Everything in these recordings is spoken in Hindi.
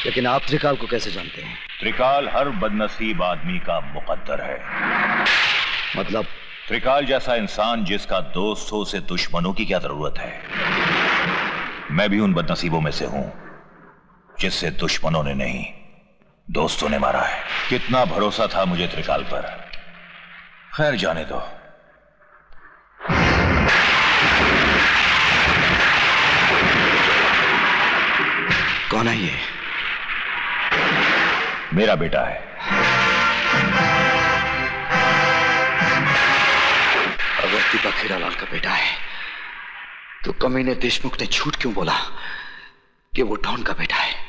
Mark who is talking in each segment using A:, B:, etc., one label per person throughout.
A: लेकिन आप त्रिकाल को कैसे जानते हैं?
B: त्रिकाल हर बदनसीब आदमी का मुकद्दर है।
A: मतलब?
B: त्रिकाल जैसा इंसान जिसका दोस्त हो उसे दुश्मनों की क्या जरूरत है। मैं भी उन बदनसीबों में से हूं जिससे दुश्मनों ने नहीं दोस्तों ने मारा है। कितना भरोसा था मुझे त्रिकाल पर। खैर जाने दो।
A: कौन है ये?
B: मेरा बेटा है।
A: अगर दीपक हीरालाल का बेटा है तो कमीने देशमुख ने झूठ क्यों बोला कि वो डॉन का बेटा है?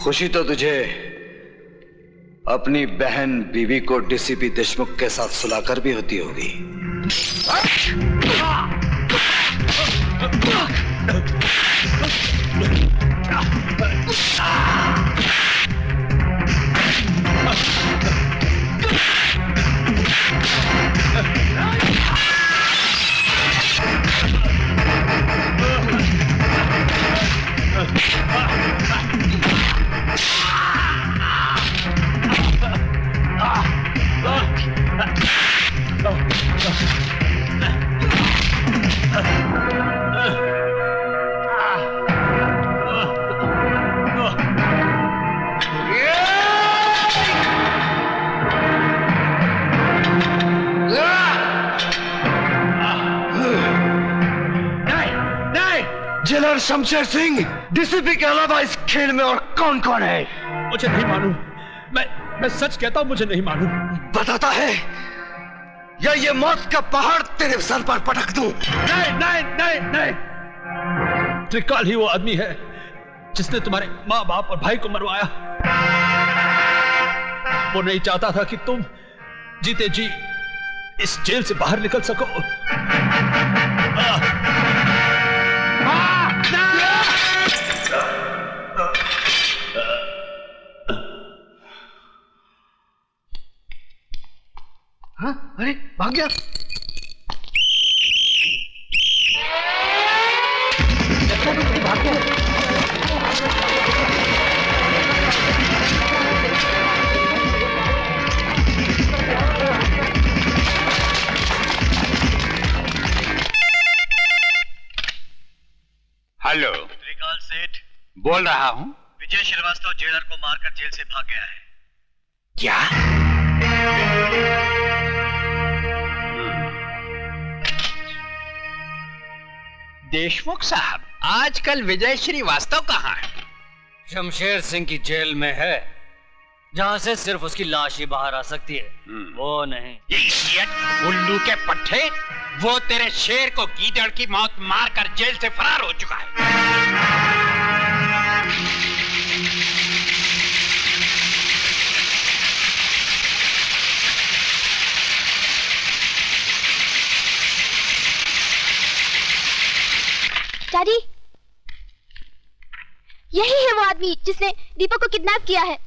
A: खुशी तो तुझे अपनी बहन बीवी को डीसीपी देशमुख के साथ सुलाकर भी होती होगी। जेलर शमशेर सिंह, डीसीपी के अलावा इस खेल में और कौन कौन है?
C: मुझे नहीं मालूम। मैं सच कहता हूं, मुझे नहीं मालूम।
A: बताता है या ये मौत का पहाड़ तेरे सर पर पटक दूं?
C: नहीं नहीं नहीं नहीं। त्रिकाल ही वो आदमी है जिसने तुम्हारे माँ बाप और भाई को मरवाया। वो नहीं चाहता था कि तुम जीते जी इस जेल से बाहर निकल सको।
A: हाँ? अरे भाग गया। भाग गया।
D: हेलो,
E: त्रिकाल सेठ
D: बोल रहा हूं।
E: विजय श्रीवास्तव जेलर को मारकर जेल से भाग गया है।
D: क्या? देशमुख साहब, आजकल विजय श्रीवास्तव कहाँ है?
F: शमशेर सिंह की जेल में है, जहां से सिर्फ उसकी लाश ही बाहर आ सकती है। वो नहीं।
D: इडियट, उल्लू के पट्टे, वो तेरे शेर को गीदड़ की मौत मारकर जेल से फरार हो चुका है।
G: डैडी, यही है वो आदमी जिसने दीपक को किडनैप किया है।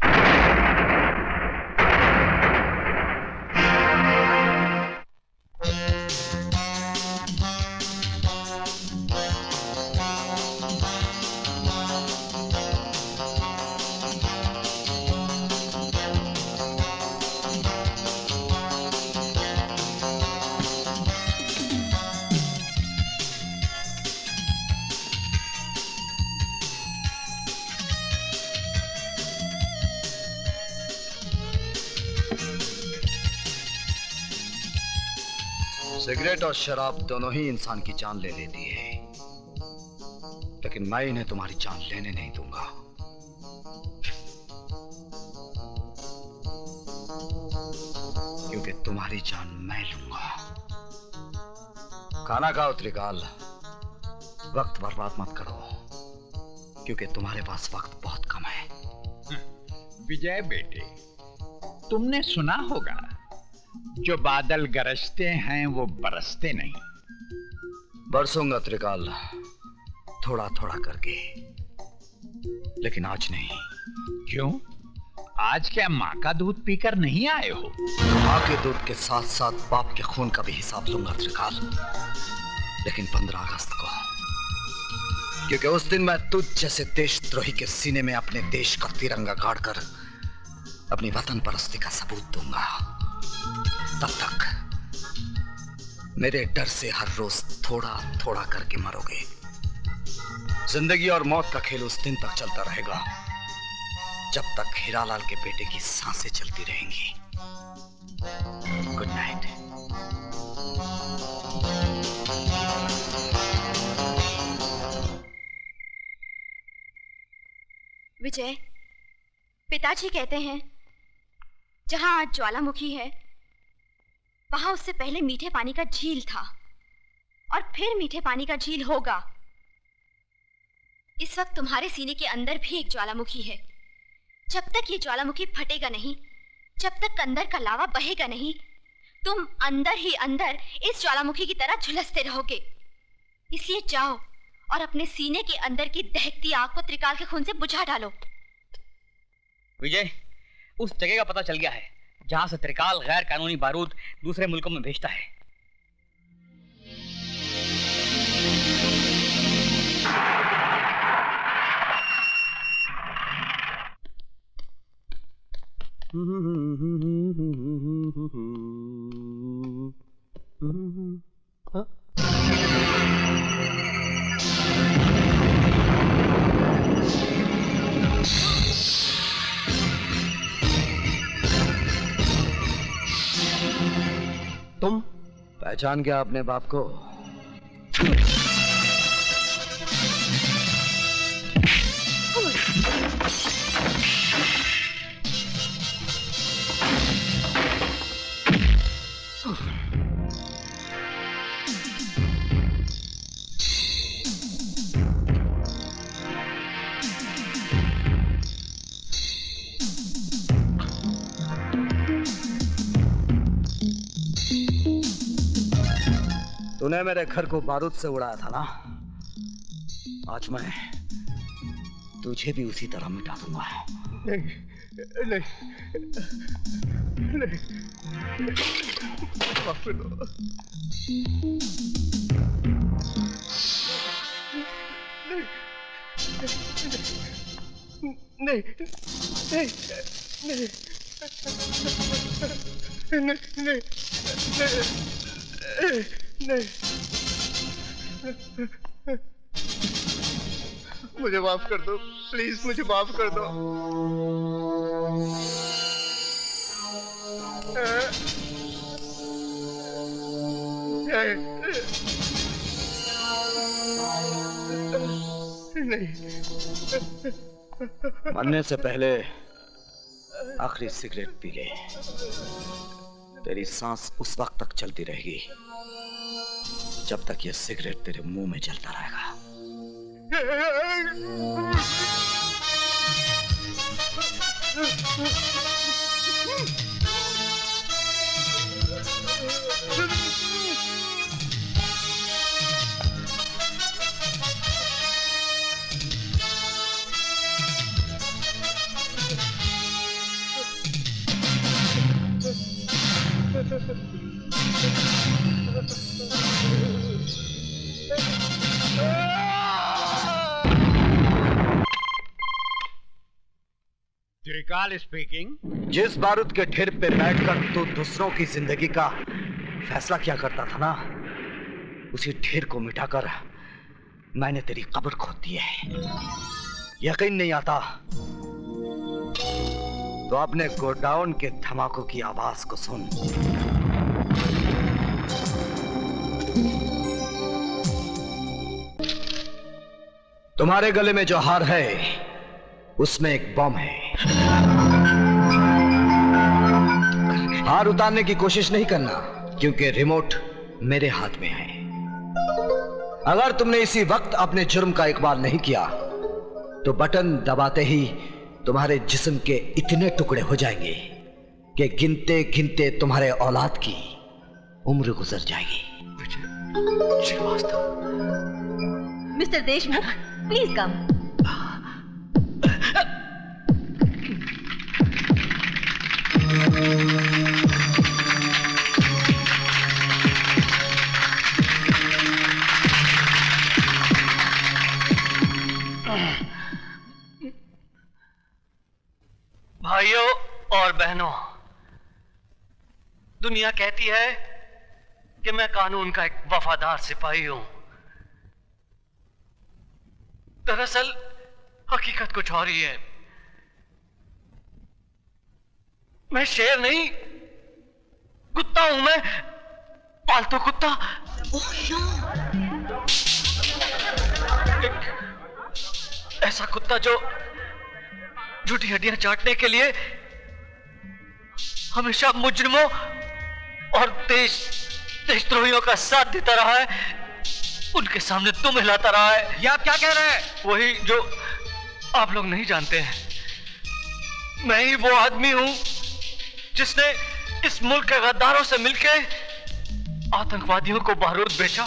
A: सिगरेट और शराब दोनों ही इंसान की जान ले लेती है, लेकिन मैं इन्हें तुम्हारी जान लेने नहीं दूंगा। तुम्हारी जान मैं लूंगा। खाना खाओ त्रिकाल, वक्त बर्बाद मत करो, क्योंकि तुम्हारे पास वक्त बहुत कम है।
D: विजय बेटे, तुमने सुना होगा, जो बादल गरजते हैं वो बरसते नहीं।
A: बरसूंगा त्रिकाल, थोड़ा थोड़ा करके, लेकिन आज नहीं।
D: क्यों? आज क्या माँ का दूध पीकर नहीं आए हो?
A: माँ के दूध के साथ साथ बाप के खून का भी हिसाब लूंगा त्रिकाल, लेकिन 15 अगस्त को, क्योंकि उस दिन मैं तुझ जैसे देशद्रोही के सीने में अपने देश का तिरंगा गाड़कर अपनी वतन परस्ती का सबूत दूंगा। तब तक मेरे डर से हर रोज थोड़ा थोड़ा करके मरोगे। जिंदगी और मौत का खेल उस दिन तक चलता रहेगा जब तक हीरालाल के बेटे की सांसें चलती रहेंगी। Good night.
G: विजय, पिताजी कहते हैं जहां आज ज्वालामुखी है वहां उससे पहले मीठे पानी का झील था और फिर मीठे पानी का झील होगा। इस वक्त तुम्हारे सीने के अंदर भी एक ज्वालामुखी है। जब तक ये ज्वालामुखी फटेगा नहीं, जब तक अंदर का लावा बहेगा नहीं, तुम अंदर ही अंदर इस ज्वालामुखी की तरह झुलसते रहोगे। इसलिए जाओ और अपने सीने के अंदर की दहकती आग को त्रिकाल के खून से बुझा डालो।
F: विजय, उस जगह का पता चल गया है जहां से त्रिकाल गैर कानूनी बारूद दूसरे मुल्कों में भेजता है।
A: तुम पहचान गया अपने बाप को? तूने मेरे घर को बारूद से उड़ाया था ना, आज मैं तुझे भी उसी तरह मिटा दूंगा।
C: नहीं नहीं नहीं, माफ कर दो। नहीं नहीं नहीं नहीं नहीं नहीं, मुझे माफ कर दो, प्लीज मुझे माफ कर दो। नहीं,
A: मरने से पहले आखिरी सिगरेट पी ले। तेरी सांस उस वक्त तक चलती रहेगी जब तक ये सिगरेट तेरे मुंह में जलता रहेगा।
D: त्रिकाल स्पीकिंग।
A: जिस बारूद के ढेर पे बैठकर तू दूसरों की जिंदगी का फैसला किया करता था ना, उसी ढेर को मिटाकर मैंने तेरी कब्र खोद दी है। यकीन नहीं आता तो अपने गोडाउन के धमाकों की आवाज को सुन। तुम्हारे गले में जो हार है उसमें एक बम है। हार बाहर उतारने की कोशिश नहीं करना, क्योंकि रिमोट मेरे हाथ में है। अगर तुमने इसी वक्त अपने जुर्म का इकबाल नहीं किया तो बटन दबाते ही तुम्हारे जिस्म के इतने टुकड़े हो जाएंगे कि गिनते गिनते तुम्हारे औलाद की उम्र गुजर जाएगी।
C: Srivastava,
H: mister Deshmukh, please come.
E: भाइयों और बहनों, दुनिया कहती है कि मैं कानून का एक वफादार सिपाही हूं। दरअसल हकीकत कुछ और ही है। मैं शेर नहीं, कुत्ता हूं। मैं पालतू कुत्ता। एक ऐसा कुत्ता जो झूठी हड्डियां चाटने के लिए हमेशा मुजरिमों और देशद्रोहियों का साथ देता रहा है, उनके सामने तुम हिलाता रहा है।
D: ये आप क्या कह रहे हैं?
E: वही जो आप लोग नहीं जानते हैं। मैं ही वो आदमी हूं जिसने इस मुल्क के गद्दारों से मिलकर आतंकवादियों को बारूद बेचा,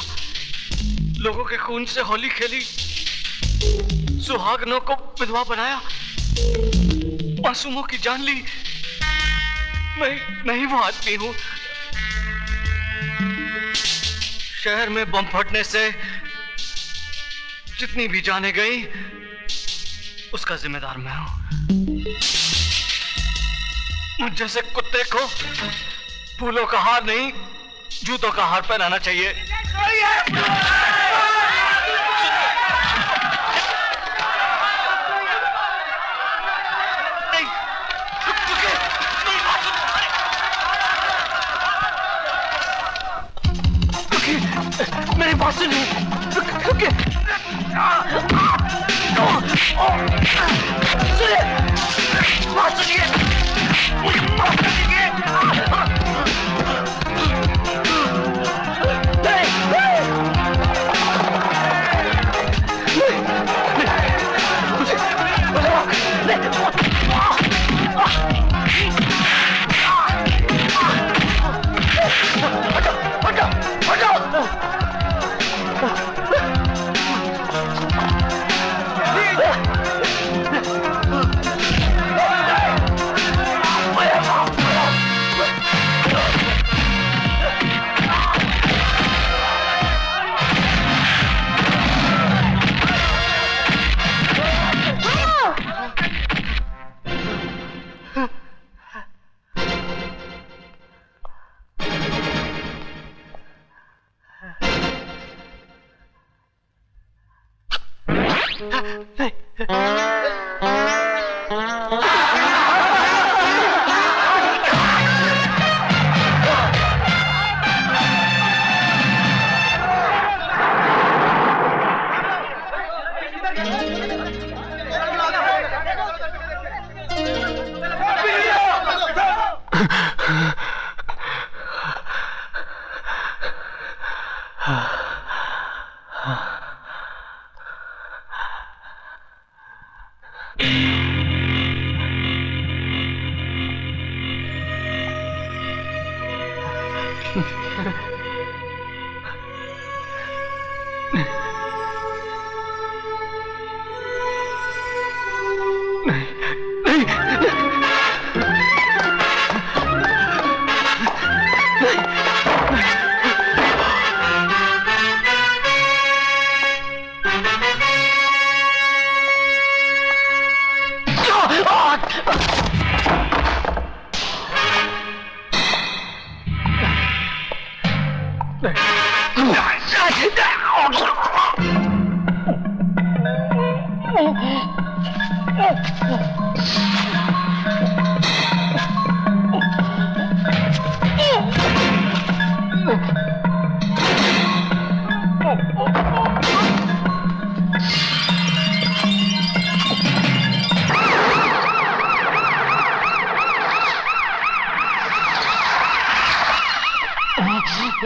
E: लोगों के खून से होली खेली, सुहागनों को विधवा बनाया, मासूमों की जान ली। मैं ही वो आदमी हूं। शहर में बम फटने से जितनी भी जाने गई, उसका जिम्मेदार मैं हूं। मुझ जैसे कुत्ते को फूलों का हार नहीं, जूतों का हार पहनाना चाहिए। मेरी बात सुनिए। सुनिए, बात सुनिए, मुझे माफ कर दीजिए।
D: ये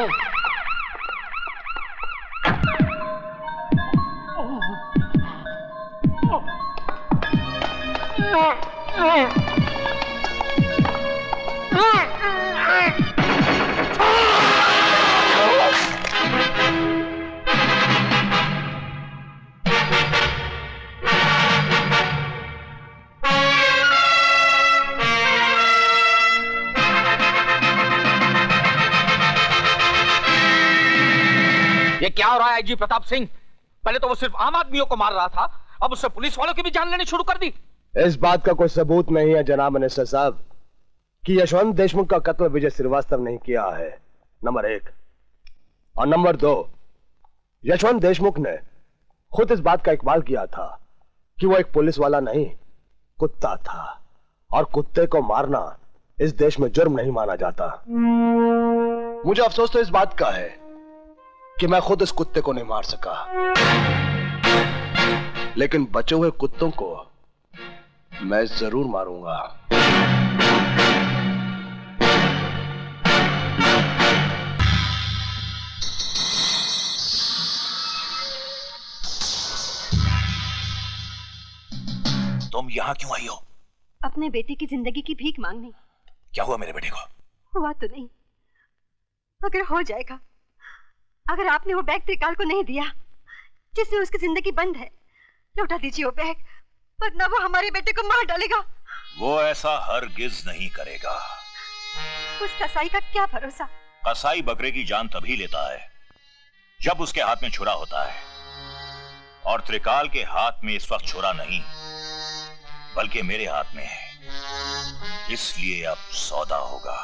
D: क्या हो रहा है आईजी प्रताप सिंह? पहले तो वो सिर्फ आम आदमियों को मार रहा था, अब उससे पुलिस वालों की भी जान लेनी शुरू कर दी।
I: इस बात का कोई सबूत नहीं है जनाब मिनिस्टर साहब कि यशवंत देशमुख का कत्ल विजय श्रीवास्तव नहीं किया है, नंबर 1। और नंबर 2, यशवंत देशमुख ने खुद इस बात का इकबाल किया था कि वो एक पुलिस वाला नहीं, कुत्ता था, और कुत्ते को मारना इस देश में जुर्म नहीं माना जाता। मुझे अफसोस तो इस बात का है कि मैं खुद इस कुत्ते को नहीं मार सका, लेकिन बचे हुए कुत्तों को मैं जरूर मारूंगा।
B: तुम यहां क्यों आई हो?
H: अपने बेटे की जिंदगी की भीख मांगने।
B: क्या हुआ मेरे बेटे को?
H: हुआ तो नहीं, अगर हो जाएगा, अगर आपने वो बैग त्रिकाल को नहीं दिया जिससे उसकी जिंदगी बंद है, लौटा दीजिए वो बैग, वरना वो हमारे बेटे को मार डालेगा।
B: वो ऐसा हरगिज नहीं करेगा।
H: उस कसाई का क्या भरोसा?
B: कसाई बकरे की जान तभी लेता है जब उसके हाथ में छुरा होता है, और त्रिकाल के हाथ में इस वक्त छुरा नहीं बल्कि मेरे हाथ में है, इसलिए अब सौदा होगा।